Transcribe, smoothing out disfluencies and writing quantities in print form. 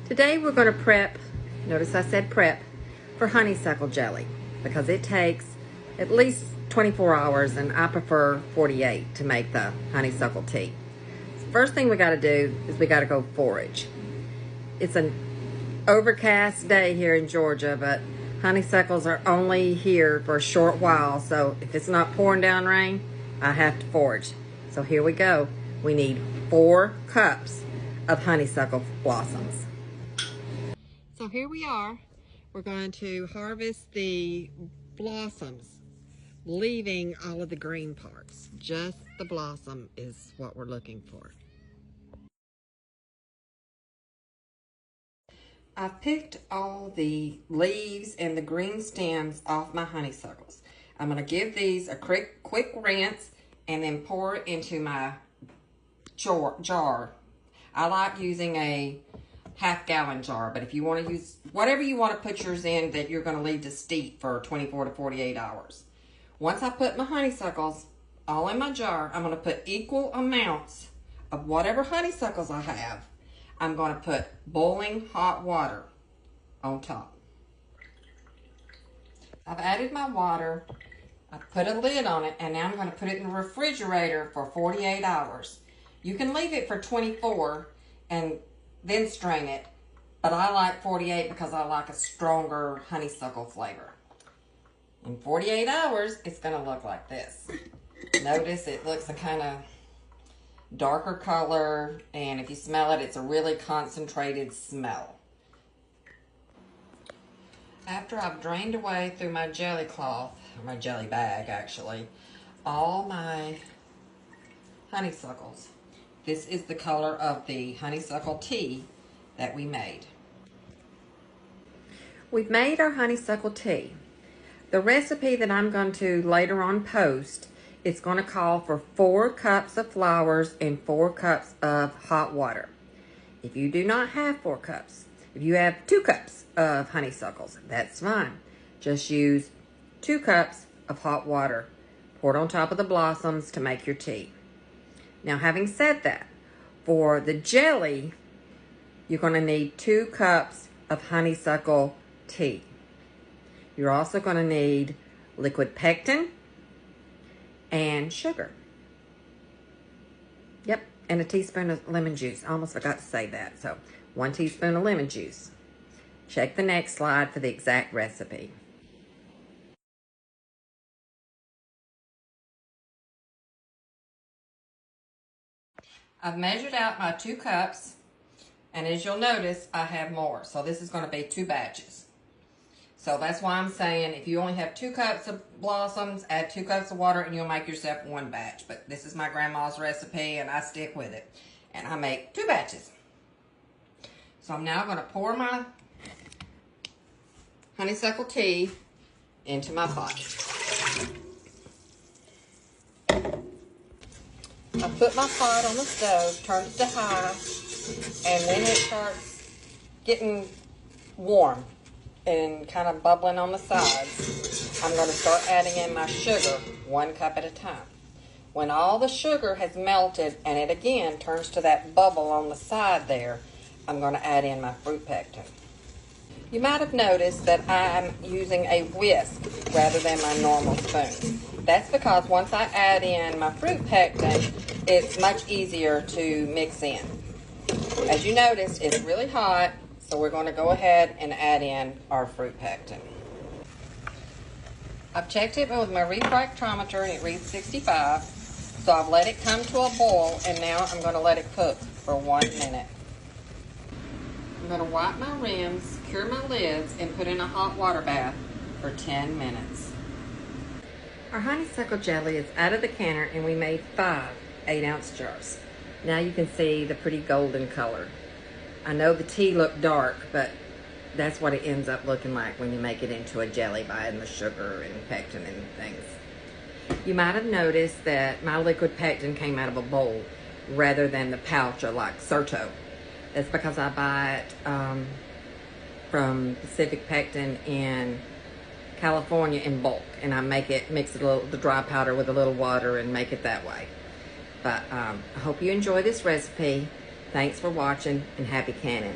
Today we're going to prep, notice I said prep, for honeysuckle jelly because it takes at least 24 hours and I prefer 48 to make the honeysuckle tea. So first thing we got to do is we got to go forage. It's an overcast day here in Georgia, but honeysuckles are only here for a short while, so if it's not pouring down rain, I have to forage. So here we go. We need 4 cups of honeysuckle blossoms. So here we are. We're going to harvest the blossoms, leaving all of the green parts. Just the blossom is what we're looking for. I've picked all the leaves and the green stems off my honeysuckles. I'm going to give these a quick rinse and then pour it into my jar. I like using a half-gallon jar, but if you want to use whatever you want to put yours in that you're going to leave to steep for 24 to 48 hours. Once I put my honeysuckles all in my jar, I'm going to put equal amounts of whatever honeysuckles I have. I'm going to put boiling hot water on top. I've added my water. I've put a lid on it, and now I'm going to put it in the refrigerator for 48 hours. You can leave it for 24 and then strain it, but I like 48 because I like a stronger honeysuckle flavor. In 48 hours, it's going to look like this. Notice it looks a kind of darker color, and if you smell it, it's a really concentrated smell. After I've drained away through my jelly cloth, or my jelly bag actually, all my honeysuckles, this is the color of the honeysuckle tea that we made. We've made our honeysuckle tea. The recipe that I'm going to later on post, it's going to call for 4 cups of flowers and 4 cups of hot water. If you do not have 4 cups, if you have 2 cups of honeysuckles, that's fine. Just use 2 cups of hot water poured on top of the blossoms to make your tea. Now, having said that, for the jelly, you're going to need 2 cups of honeysuckle tea. You're also going to need liquid pectin and sugar. Yep, and a teaspoon of lemon juice. I almost forgot to say that. So 1 teaspoon of lemon juice. Check the next slide for the exact recipe. I've measured out my 2 cups, and as you'll notice, I have more. So this is going to be 2 batches. So that's why I'm saying if you only have 2 cups of blossoms, add 2 cups of water and you'll make yourself 1 batch. But this is my grandma's recipe and I stick with it. And I make 2 batches. So I'm now going to pour my honeysuckle tea into my pot. I put my pot on the stove, turned it to high, and when it starts getting warm and kind of bubbling on the sides, I'm going to start adding in my sugar 1 cup at a time. When all the sugar has melted and it again turns to that bubble on the side there, I'm going to add in my fruit pectin. You might have noticed that I'm using a whisk rather than my normal spoon. That's because once I add in my fruit pectin, it's much easier to mix in. As you notice, it's really hot, so we're going to go ahead and add in our fruit pectin. I've checked it with my refractometer and it reads 65. So I've let it come to a boil and now I'm going to let it cook for 1 minute. I'm going to wipe my rims, cure my lids, and put in a hot water bath for 10 minutes. Our honeysuckle jelly is out of the canner and we made 5 8-ounce jars. Now you can see the pretty golden color. I know the tea looked dark, but that's what it ends up looking like when you make it into a jelly by adding the sugar and pectin and things. You might have noticed that my liquid pectin came out of a bowl rather than the pouch or like Certo. That's because I buy it from Pacific Pectin in California in bulk, and I mix the dry powder with a little water and make it that way. But I hope you enjoy this recipe. Thanks for watching and happy canning.